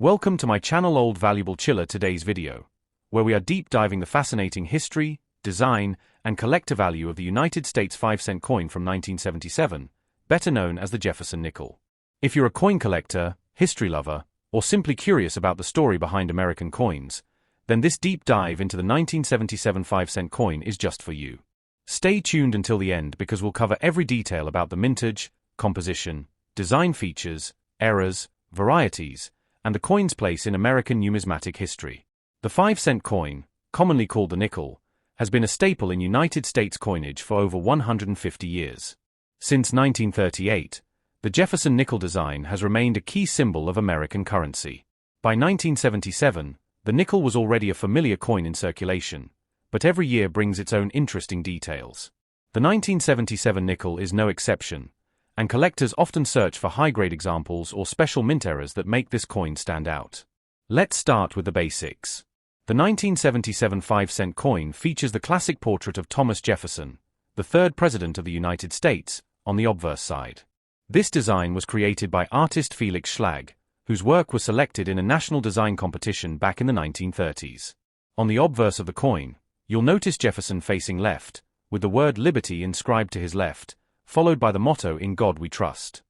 Welcome to my channel Old Valuable Chiller. Today's video, where we are deep diving the fascinating history, design, and collector value of the United States 5-cent coin from 1977, better known as the Jefferson nickel. If you're a coin collector, history lover, or simply curious about the story behind American coins, then this deep dive into the 1977 5-cent coin is just for you. Stay tuned until the end because we'll cover every detail about the mintage, composition, design features, eras, varieties, and the coin's place in American numismatic history. The 5-cent coin, commonly called the nickel, has been a staple in United States coinage for over 150 years. Since 1938, the Jefferson nickel design has remained a key symbol of American currency. By 1977, the nickel was already a familiar coin in circulation, but every year brings its own interesting details. The 1977 nickel is no exception, and collectors often search for high-grade examples or special mint eras that make this coin stand out. Let's start with the basics. The 1977 5-cent coin features the classic portrait of Thomas Jefferson, the third president of the United States, on the obverse side. This design was created by artist Felix Schlag, whose work was selected in a national design competition back in the 1930s. On the obverse of the coin, you'll notice Jefferson facing left, with the word liberty inscribed to his left, followed by the motto "In God We Trust."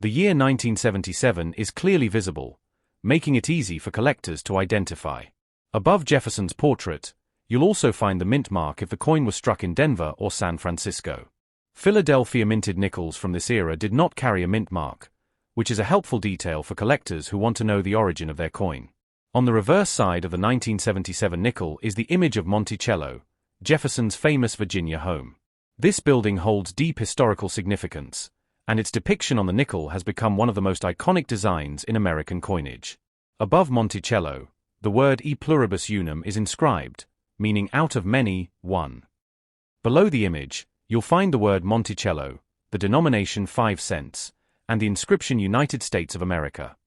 The year 1977 is clearly visible, making it easy for collectors to identify. Above Jefferson's portrait, you'll also find the mint mark if the coin was struck in Denver or San Francisco. Philadelphia minted nickels from this era did not carry a mint mark, which is a helpful detail for collectors who want to know the origin of their coin. On the reverse side of the 1977 nickel is the image of Monticello, Jefferson's famous Virginia home. This building holds deep historical significance, and its depiction on the nickel has become one of the most iconic designs in American coinage. Above Monticello, the word E pluribus unum is inscribed, meaning out of many, one. Below the image, you'll find the word Monticello, the denomination 5 cents, and the inscription United States of America.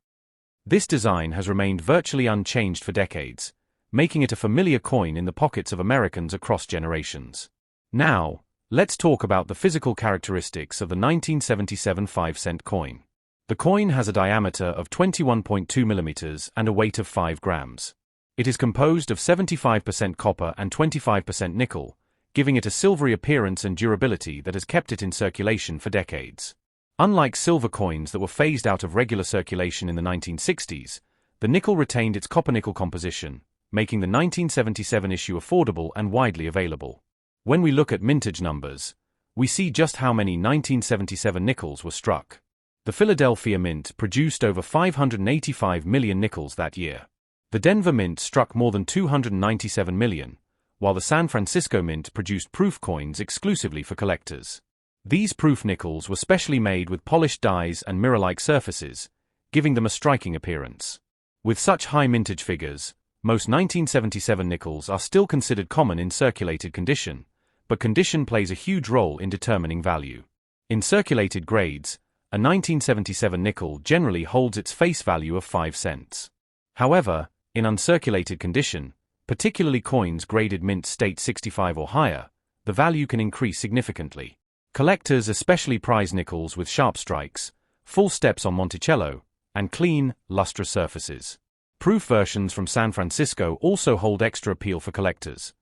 This design has remained virtually unchanged for decades, making it a familiar coin in the pockets of Americans across generations. Now, let's talk about the physical characteristics of the 1977 5-cent coin. The coin has a diameter of 21.2 millimeters and a weight of 5 grams. It is composed of 75% copper and 25% nickel, giving it a silvery appearance and durability that has kept it in circulation for decades. Unlike silver coins that were phased out of regular circulation in the 1960s, the nickel retained its copper-nickel composition, making the 1977 issue affordable and widely available. When we look at mintage numbers, we see just how many 1977 nickels were struck. The Philadelphia Mint produced over 585 million nickels that year. The Denver Mint struck more than 297 million, while the San Francisco Mint produced proof coins exclusively for collectors. These proof nickels were specially made with polished dies and mirror-like surfaces, giving them a striking appearance. With such high mintage figures, most 1977 nickels are still considered common in circulated condition, but condition plays a huge role in determining value. In circulated grades, a 1977 nickel generally holds its face value of 5 cents. However, in uncirculated condition, particularly coins graded mint state 65 or higher, the value can increase significantly. Collectors especially prize nickels with sharp strikes, full steps on Monticello, and clean, lustrous surfaces. Proof versions from San Francisco also hold extra appeal for collectors,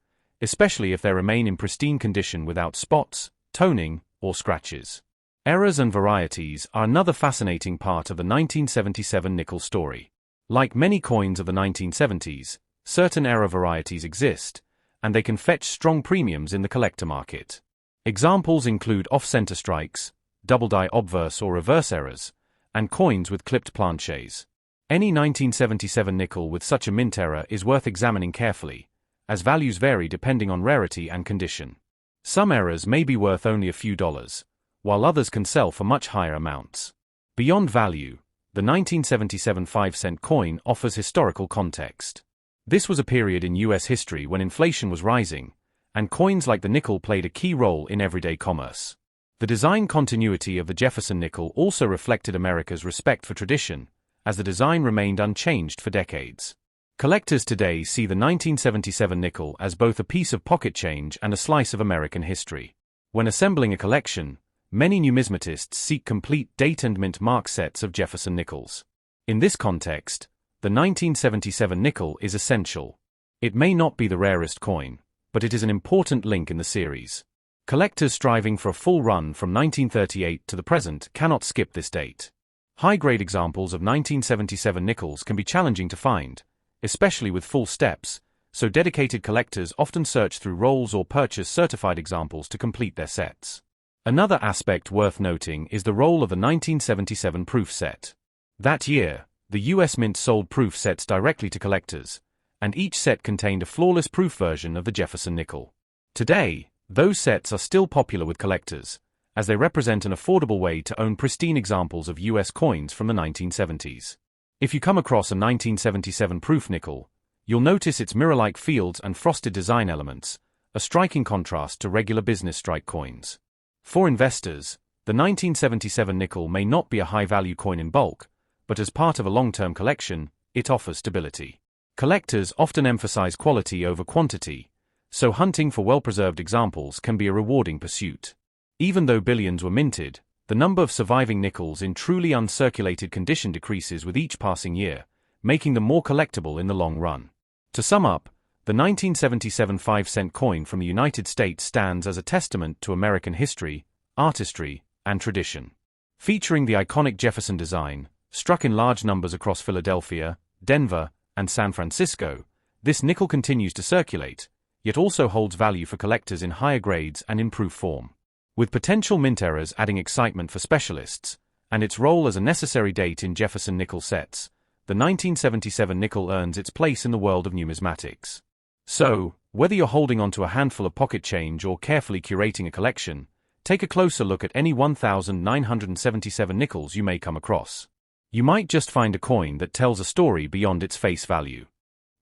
especially if they remain in pristine condition without spots, toning, or scratches. Eras and varieties are another fascinating part of the 1977 nickel story. Like many coins of the 1970s, certain era varieties exist, and they can fetch strong premiums in the collector market. Examples include off-center strikes, double-die obverse or reverse eras, and coins with clipped planchets. Any 1977 nickel with such a mint era is worth examining carefully, as values vary depending on rarity and condition. Some eras may be worth only a few dollars, while others can sell for much higher amounts. Beyond value, the 1977 5-cent coin offers historical context. This was a period in U.S. history when inflation was rising, and coins like the nickel played a key role in everyday commerce. The design continuity of the Jefferson nickel also reflected America's respect for tradition, as the design remained unchanged for decades. Collectors today see the 1977 nickel as both a piece of pocket change and a slice of American history. When assembling a collection, many numismatists seek complete date and mint mark sets of Jefferson nickels. In this context, the 1977 nickel is essential. It may not be the rarest coin, but it is an important link in the series. Collectors striving for a full run from 1938 to the present cannot skip this date. High-grade examples of 1977 nickels can be challenging to find, especially with full steps, so dedicated collectors often search through rolls or purchase certified examples to complete their sets. Another aspect worth noting is the role of the 1977 proof set. That year, the US Mint sold proof sets directly to collectors, and each set contained a flawless proof version of the Jefferson nickel. Today, those sets are still popular with collectors, as they represent an affordable way to own pristine examples of US coins from the 1970s. If you come across a 1977 proof nickel, you'll notice its mirror-like fields and frosted design elements, a striking contrast to regular business strike coins. For investors, the 1977 nickel may not be a high-value coin in bulk, but as part of a long-term collection, it offers stability. Collectors often emphasize quality over quantity, so hunting for well-preserved examples can be a rewarding pursuit. Even though billions were minted, the number of surviving nickels in truly uncirculated condition decreases with each passing year, making them more collectible in the long run. To sum up, the 1977 5-cent coin from the United States stands as a testament to American history, artistry, and tradition. Featuring the iconic Jefferson design, struck in large numbers across Philadelphia, Denver, and San Francisco, this nickel continues to circulate, yet also holds value for collectors in higher grades and in proof form. With potential mint errors adding excitement for specialists, and its role as a necessary date in Jefferson nickel sets, the 1977 nickel earns its place in the world of numismatics. So, whether you're holding onto a handful of pocket change or carefully curating a collection, take a closer look at any 1977 nickels you may come across. You might just find a coin that tells a story beyond its face value.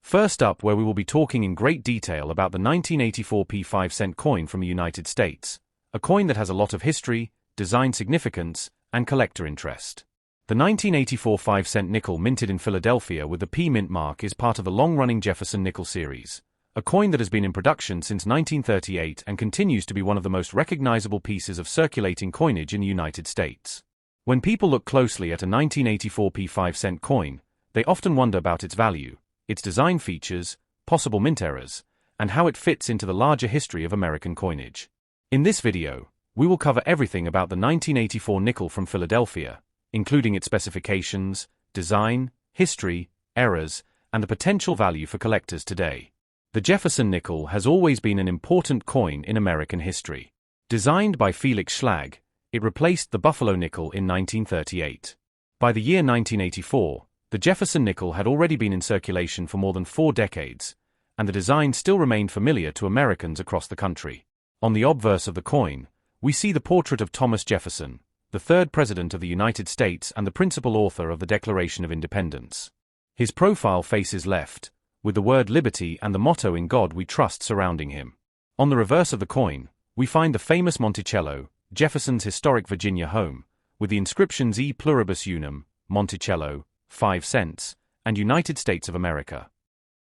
First up, where we will be talking in great detail about the 1984 5-cent coin from the United States, a coin that has a lot of history, design significance, and collector interest. The 1984 5-cent nickel minted in Philadelphia with the P mint mark is part of the long-running Jefferson nickel series, a coin that has been in production since 1938 and continues to be one of the most recognizable pieces of circulating coinage in the United States. When people look closely at a 1984 5-cent coin, they often wonder about its value, its design features, possible mint errors, and how it fits into the larger history of American coinage. In this video, we will cover everything about the 1984 nickel from Philadelphia, including its specifications, design, history, errors, and the potential value for collectors today. The Jefferson nickel has always been an important coin in American history. Designed by Felix Schlag, it replaced the Buffalo nickel in 1938. By the year 1984, the Jefferson nickel had already been in circulation for more than 4 decades, and the design still remained familiar to Americans across the country. On the obverse of the coin, we see the portrait of Thomas Jefferson, the 3rd President of the United States and the principal author of the Declaration of Independence. His profile faces left, with the word liberty and the motto "In God We Trust" surrounding him. On the reverse of the coin, we find the famous Monticello, Jefferson's historic Virginia home, with the inscriptions E Pluribus Unum, Monticello, 5 cents, and United States of America.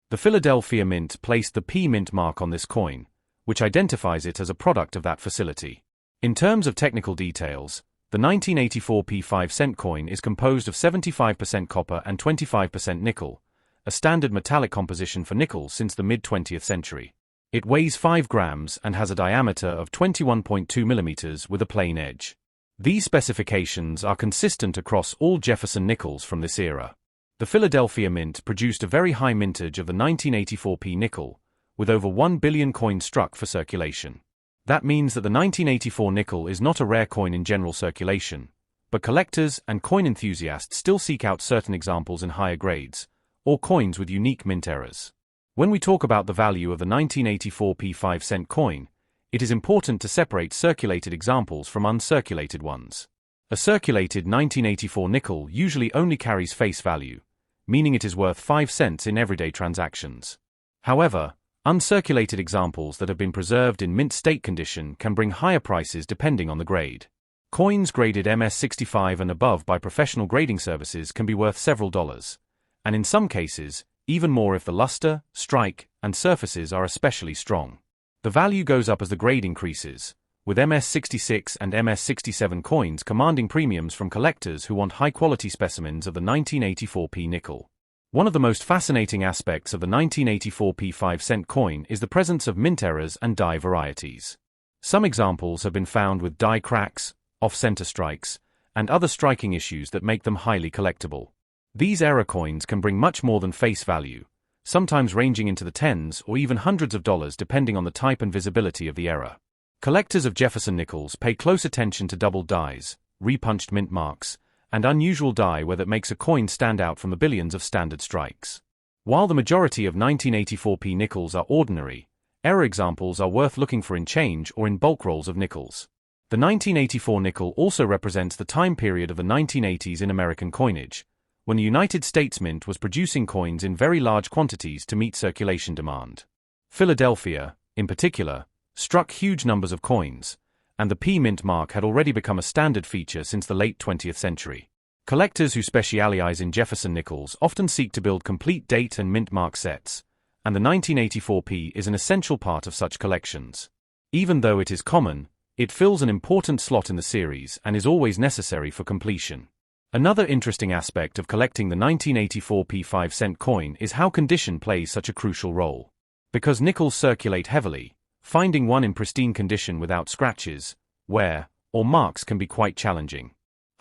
The Philadelphia Mint placed the P mint mark on this coin, which identifies it as a product of that facility. In terms of technical details, the 1984 5-cent coin is composed of 75% copper and 25% nickel, a standard metallic composition for nickel since the mid-20th century. It weighs 5 grams and has a diameter of 21.2 millimeters with a plain edge. These specifications are consistent across all Jefferson nickels from this era. The Philadelphia Mint produced a very high mintage of the 1984 nickel, with over 1 billion coins struck for circulation. That means that the 1984 nickel is not a rare coin in general circulation, but collectors and coin enthusiasts still seek out certain examples in higher grades, or coins with unique mint errors. When we talk about the value of the 1984 5-cent coin, it is important to separate circulated examples from uncirculated ones. A circulated 1984 nickel usually only carries face value, meaning it is worth 5 cents in everyday transactions. However, uncirculated examples that have been preserved in mint state condition can bring higher prices depending on the grade. Coins graded MS-65 and above by professional grading services can be worth several dollars, and in some cases, even more if the luster, strike, and surfaces are especially strong. The value goes up as the grade increases, with MS-66 and MS-67 coins commanding premiums from collectors who want high-quality specimens of the 1984 nickel. One of the most fascinating aspects of the 1984 5-cent coin is the presence of mint errors and die varieties. Some examples have been found with die cracks, off-center strikes, and other striking issues that make them highly collectible. These error coins can bring much more than face value, sometimes ranging into the tens or even hundreds of dollars depending on the type and visibility of the error. Collectors of Jefferson nickels pay close attention to doubled dies, repunched mint marks, and unusual die wear that makes a coin stand out from the billions of standard strikes. While the majority of 1984 nickels are ordinary, error examples are worth looking for in change or in bulk rolls of nickels. The 1984 nickel also represents the time period of the 1980s in American coinage, when the United States Mint was producing coins in very large quantities to meet circulation demand. Philadelphia, in particular, struck huge numbers of coins, and the P-Mint mark had already become a standard feature since the late 20th century. Collectors who specialize in Jefferson nickels often seek to build complete date and mint mark sets, and the 1984 P is an essential part of such collections. Even though it is common, it fills an important slot in the series and is always necessary for completion. Another interesting aspect of collecting the 1984 5-cent coin is how condition plays such a crucial role. Because nickels circulate heavily, finding one in pristine condition without scratches, wear, or marks can be quite challenging.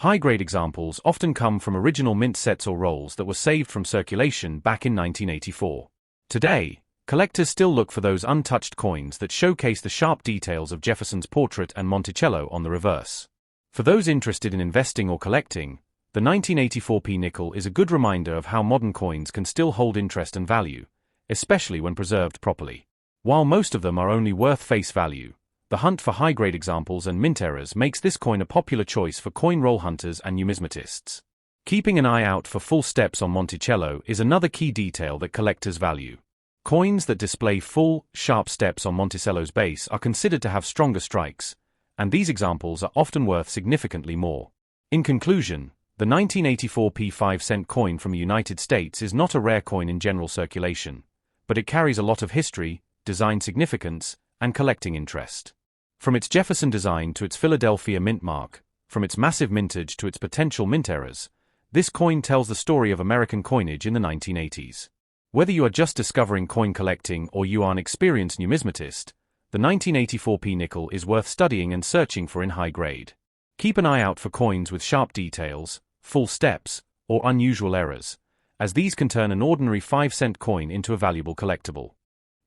High-grade examples often come from original mint sets or rolls that were saved from circulation back in 1984. Today, collectors still look for those untouched coins that showcase the sharp details of Jefferson's portrait and Monticello on the reverse. For those interested in investing or collecting, the 1984 nickel is a good reminder of how modern coins can still hold interest and value, especially when preserved properly. While most of them are only worth face value, the hunt for high-grade examples and mint errors makes this coin a popular choice for coin roll hunters and numismatists. Keeping an eye out for full steps on Monticello is another key detail that collectors value. Coins that display full, sharp steps on Monticello's base are considered to have stronger strikes, and these examples are often worth significantly more. In conclusion, the 1984 5-cent coin from the United States is not a rare coin in general circulation, but it carries a lot of history, design significance, and collecting interest. From its Jefferson design to its Philadelphia mint mark, from its massive mintage to its potential mint errors, this coin tells the story of American coinage in the 1980s. Whether you are just discovering coin collecting or you are an experienced numismatist, the 1984 nickel is worth studying and searching for in high grade. Keep an eye out for coins with sharp details, full steps, or unusual errors, as these can turn an ordinary 5-cent coin into a valuable collectible.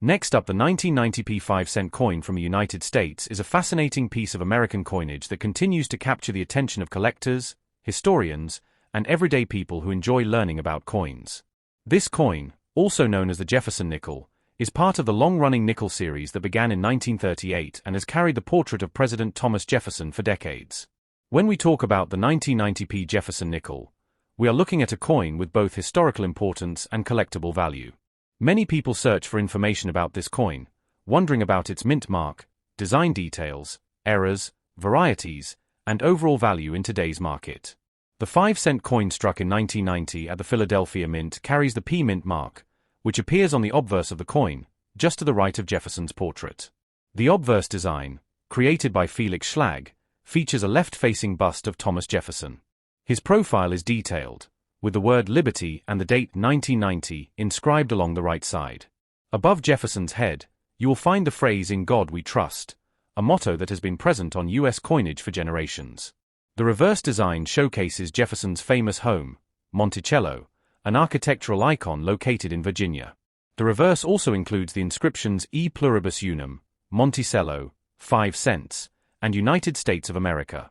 Next up, the 1990 5-cent coin from the United States is a fascinating piece of American coinage that continues to capture the attention of collectors, historians, and everyday people who enjoy learning about coins. This coin, also known as the Jefferson nickel, is part of the long-running nickel series that began in 1938 and has carried the portrait of President Thomas Jefferson for decades. When we talk about the 1990 Jefferson nickel, we are looking at a coin with both historical importance and collectible value. Many people search for information about this coin, wondering about its mint mark, design details, errors, varieties, and overall value in today's market. The 5-cent coin struck in 1990 at the Philadelphia Mint carries the P Mint mark, which appears on the obverse of the coin, just to the right of Jefferson's portrait. The obverse design, created by Felix Schlag, features a left-facing bust of Thomas Jefferson. His profile is detailed, with the word Liberty and the date 1990 inscribed along the right side. Above Jefferson's head, you will find the phrase "In God We Trust," a motto that has been present on U.S. coinage for generations. The reverse design showcases Jefferson's famous home, Monticello, an architectural icon located in Virginia. The reverse also includes the inscriptions E Pluribus Unum, Monticello, 5 cents, and United States of America.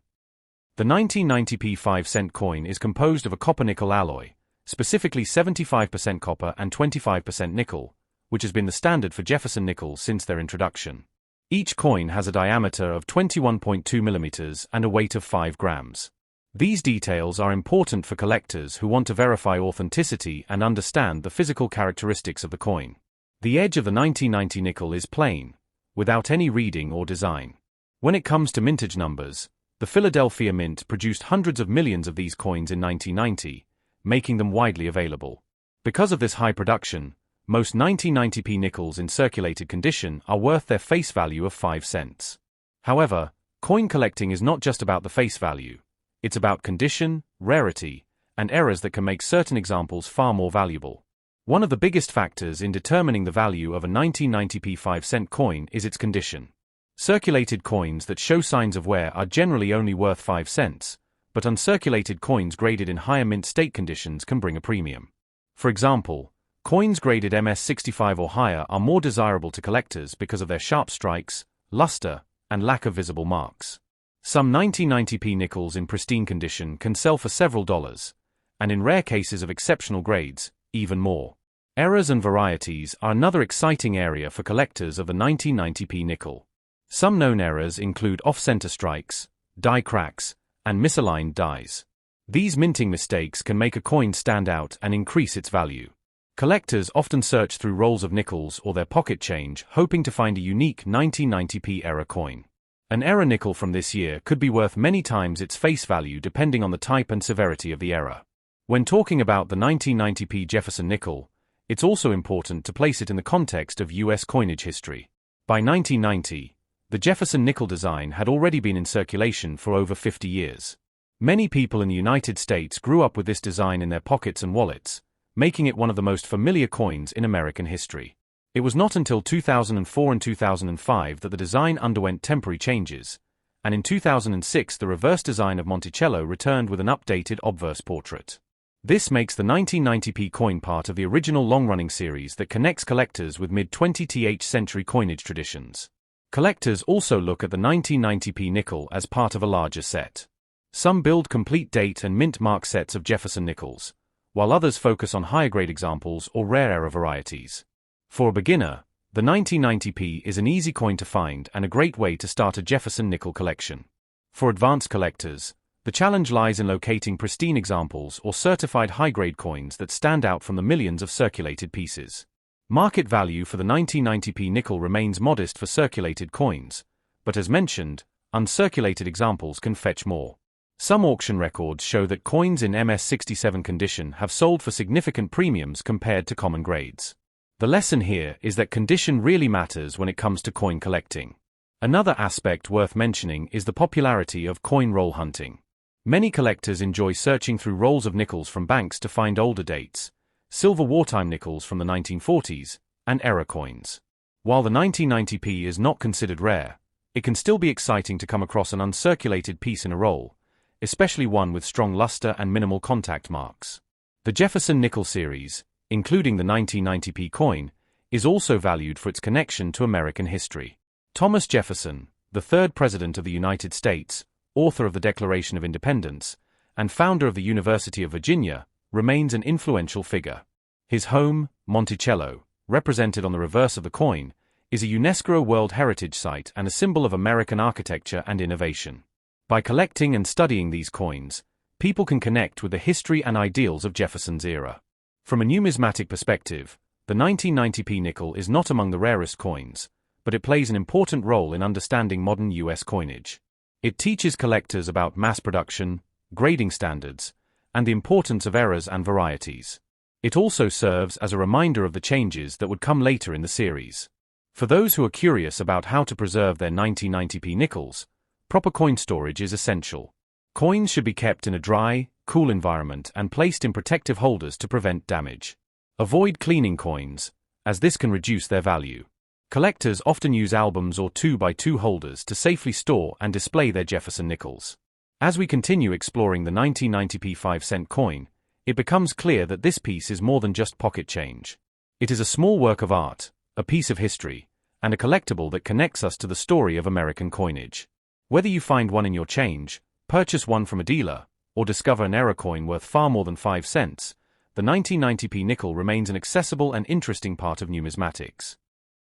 The 1990 5-cent coin is composed of a copper-nickel alloy, specifically 75% copper and 25% nickel, which has been the standard for Jefferson nickels since their introduction. Each coin has a diameter of 21.2 millimeters and a weight of 5 grams. These details are important for collectors who want to verify authenticity and understand the physical characteristics of the coin. The edge of the 1990 nickel is plain, without any reading or design. When it comes to mintage numbers, the Philadelphia Mint produced hundreds of millions of these coins in 1990, making them widely available. Because of this high production, most 1990 nickels in circulated condition are worth their face value of 5 cents. However, coin collecting is not just about the face value. It's about condition, rarity, and errors that can make certain examples far more valuable. One of the biggest factors in determining the value of a 1990p 5-cent coin is its condition. Circulated coins that show signs of wear are generally only worth 5 cents, but uncirculated coins graded in higher mint state conditions can bring a premium. For example, coins graded MS65 or higher are more desirable to collectors because of their sharp strikes, luster, and lack of visible marks. Some 1990p nickels in pristine condition can sell for several dollars, and in rare cases of exceptional grades, even more. Errors and varieties are another exciting area for collectors of the 1990p nickel. Some known errors include off-center strikes, die cracks, and misaligned dies. These minting mistakes can make a coin stand out and increase its value. Collectors often search through rolls of nickels or their pocket change hoping to find a unique 1990p error coin. An error nickel from this year could be worth many times its face value depending on the type and severity of the error. When talking about the 1990p Jefferson nickel, it's also important to place it in the context of U.S. coinage history. By 1990, the Jefferson nickel design had already been in circulation for over 50 years. Many people in the United States grew up with this design in their pockets and wallets, making it one of the most familiar coins in American history. It was not until 2004 and 2005 that the design underwent temporary changes, and in 2006 the reverse design of Monticello returned with an updated obverse portrait. This makes the 1990p coin part of the original long-running series that connects collectors with mid-20th century coinage traditions. Collectors also look at the 1990p nickel as part of a larger set. Some build complete date and mint mark sets of Jefferson nickels, while others focus on higher-grade examples or rare error varieties. For a beginner, the 1990p is an easy coin to find and a great way to start a Jefferson nickel collection. For advanced collectors, the challenge lies in locating pristine examples or certified high-grade coins that stand out from the millions of circulated pieces. Market value for the 1990p nickel remains modest for circulated coins, but as mentioned, uncirculated examples can fetch more. Some auction records show that coins in MS67 condition have sold for significant premiums compared to common grades. The lesson here is that condition really matters when it comes to coin collecting. Another aspect worth mentioning is the popularity of coin roll hunting. Many collectors enjoy searching through rolls of nickels from banks to find older dates, silver wartime nickels from the 1940s, and error coins. While the 1990p is not considered rare, it can still be exciting to come across an uncirculated piece in a roll, especially one with strong luster and minimal contact marks. The Jefferson nickel series, including the 1990p coin, is also valued for its connection to American history. Thomas Jefferson, the third President of the United States, author of the Declaration of Independence, and founder of the University of Virginia, remains an influential figure. His home, Monticello, represented on the reverse of the coin, is a UNESCO World Heritage Site and a symbol of American architecture and innovation. By collecting and studying these coins, people can connect with the history and ideals of Jefferson's era. From a numismatic perspective, the 1990p nickel is not among the rarest coins, but it plays an important role in understanding modern U.S. coinage. It teaches collectors about mass production, grading standards, and the importance of errors and varieties. It also serves as a reminder of the changes that would come later in the series. For those who are curious about how to preserve their 1990p nickels, proper coin storage is essential. Coins should be kept in a dry, cool environment and placed in protective holders to prevent damage. Avoid cleaning coins, as this can reduce their value. Collectors often use albums or 2x2 holders to safely store and display their Jefferson nickels. As we continue exploring the 1990p 5-cent coin, it becomes clear that this piece is more than just pocket change. It is a small work of art, a piece of history, and a collectible that connects us to the story of American coinage. Whether you find one in your change, purchase one from a dealer, or discover an error coin worth far more than 5 cents, the 1990p nickel remains an accessible and interesting part of numismatics.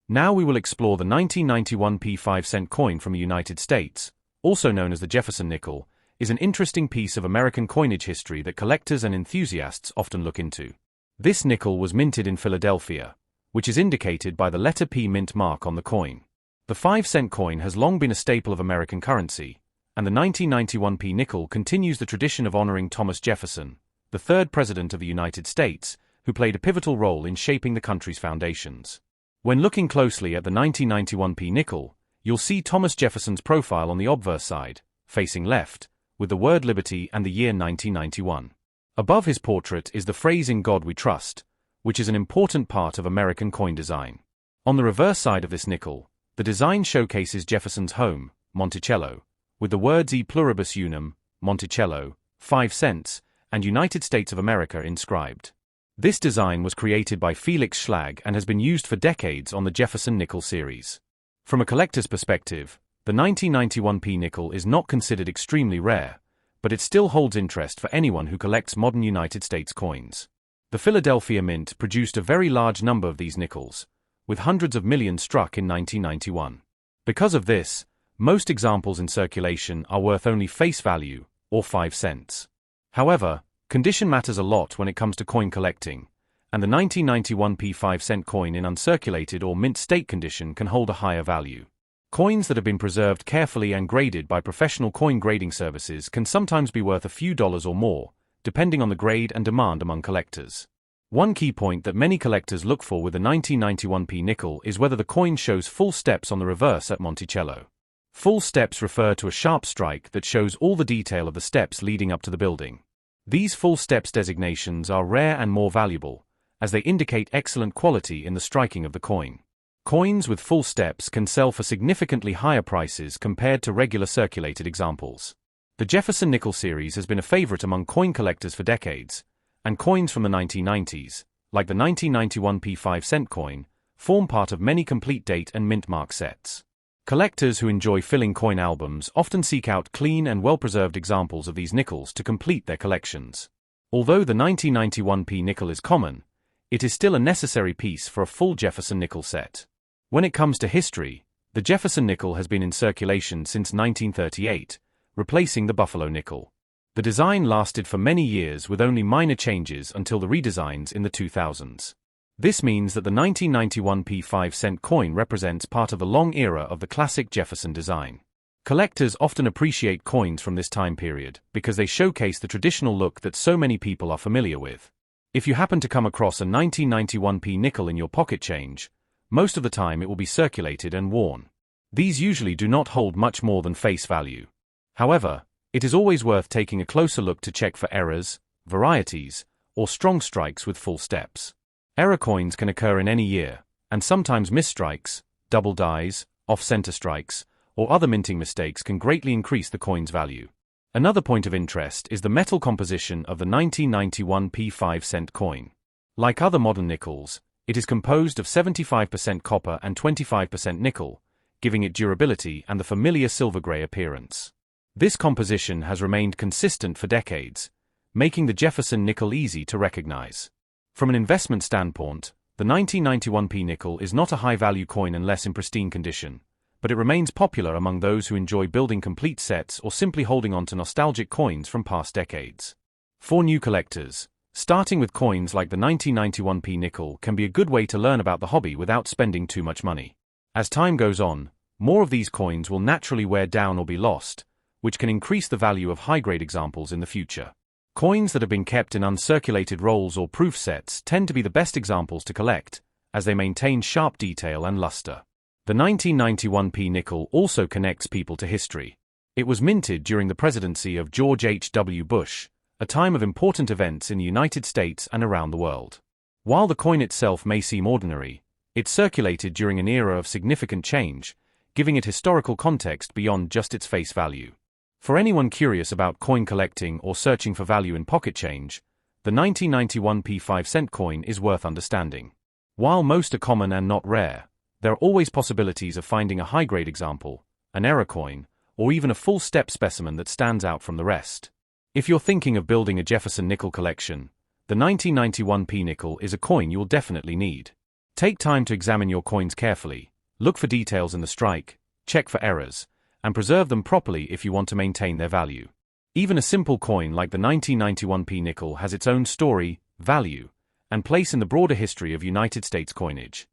Now we will explore the 1991p 5-cent coin from the United States, also known as the Jefferson nickel, is an interesting piece of American coinage history that collectors and enthusiasts often look into. This nickel was minted in Philadelphia, which is indicated by the letter P mint mark on the coin. The 5-cent coin has long been a staple of American currency, and the 1991p nickel continues the tradition of honoring Thomas Jefferson, the third President of the United States, who played a pivotal role in shaping the country's foundations. When looking closely at the 1991p nickel, you'll see Thomas Jefferson's profile on the obverse side, facing left, with the word Liberty and the year 1991. Above his portrait is the phrase "In God We Trust," which is an important part of American coin design. On the reverse side of this nickel, the design showcases Jefferson's home, Monticello, with the words E pluribus unum, Monticello, 5 cents, and United States of America inscribed. This design was created by Felix Schlag and has been used for decades on the Jefferson nickel series. From a collector's perspective, the 1991p nickel is not considered extremely rare, but it still holds interest for anyone who collects modern United States coins. The Philadelphia Mint produced a very large number of these nickels, with hundreds of millions struck in 1991. Because of this, most examples in circulation are worth only face value, or 5 cents. However, condition matters a lot when it comes to coin collecting, and the 1991p 5-cent coin in uncirculated or mint state condition can hold a higher value. Coins that have been preserved carefully and graded by professional coin grading services can sometimes be worth a few dollars or more, depending on the grade and demand among collectors. One key point that many collectors look for with the 1991p nickel is whether the coin shows full steps on the reverse at Monticello. Full steps refer to a sharp strike that shows all the detail of the steps leading up to the building. These full steps designations are rare and more valuable, as they indicate excellent quality in the striking of the coin. Coins with full steps can sell for significantly higher prices compared to regular circulated examples. The Jefferson nickel series has been a favorite among coin collectors for decades, and coins from the 1990s, like the 1991p 5-cent coin, form part of many complete date and mint mark sets. Collectors who enjoy filling coin albums often seek out clean and well-preserved examples of these nickels to complete their collections. Although the 1991p nickel is common, it is still a necessary piece for a full Jefferson nickel set. When it comes to history, the Jefferson nickel has been in circulation since 1938, replacing the Buffalo nickel. The design lasted for many years with only minor changes until the redesigns in the 2000s. This means that the 1991p 5-cent coin represents part of the long era of the classic Jefferson design. Collectors often appreciate coins from this time period because they showcase the traditional look that so many people are familiar with. If you happen to come across a 1991p nickel in your pocket change, most of the time it will be circulated and worn. These usually do not hold much more than face value. However, it is always worth taking a closer look to check for errors, varieties, or strong strikes with full steps. Error coins can occur in any year, and sometimes misstrikes, double dies, off-center strikes, or other minting mistakes can greatly increase the coin's value. Another point of interest is the metal composition of the 1991p 5-cent coin. Like other modern nickels, it is composed of 75% copper and 25% nickel, giving it durability and the familiar silver-gray appearance. This composition has remained consistent for decades, making the Jefferson nickel easy to recognize. From an investment standpoint, the 1991p nickel is not a high-value coin unless in pristine condition, but it remains popular among those who enjoy building complete sets or simply holding on to nostalgic coins from past decades. For new collectors, starting with coins like the 1991p nickel can be a good way to learn about the hobby without spending too much money. As time goes on, more of these coins will naturally wear down or be lost, which can increase the value of high-grade examples in the future. Coins that have been kept in uncirculated rolls or proof sets tend to be the best examples to collect, as they maintain sharp detail and luster. The 1991p nickel also connects people to history. It was minted during the presidency of George H.W. Bush, a time of important events in the United States and around the world. While the coin itself may seem ordinary, it circulated during an era of significant change, giving it historical context beyond just its face value. For anyone curious about coin collecting or searching for value in pocket change, the 1991p 5-cent coin is worth understanding. While most are common and not rare, there are always possibilities of finding a high-grade example, an error coin, or even a full-step specimen that stands out from the rest. If you're thinking of building a Jefferson nickel collection, the 1991p nickel is a coin you'll definitely need. Take time to examine your coins carefully, look for details in the strike, check for errors, and preserve them properly if you want to maintain their value. Even a simple coin like the 1991p nickel has its own story, value, and place in the broader history of United States coinage.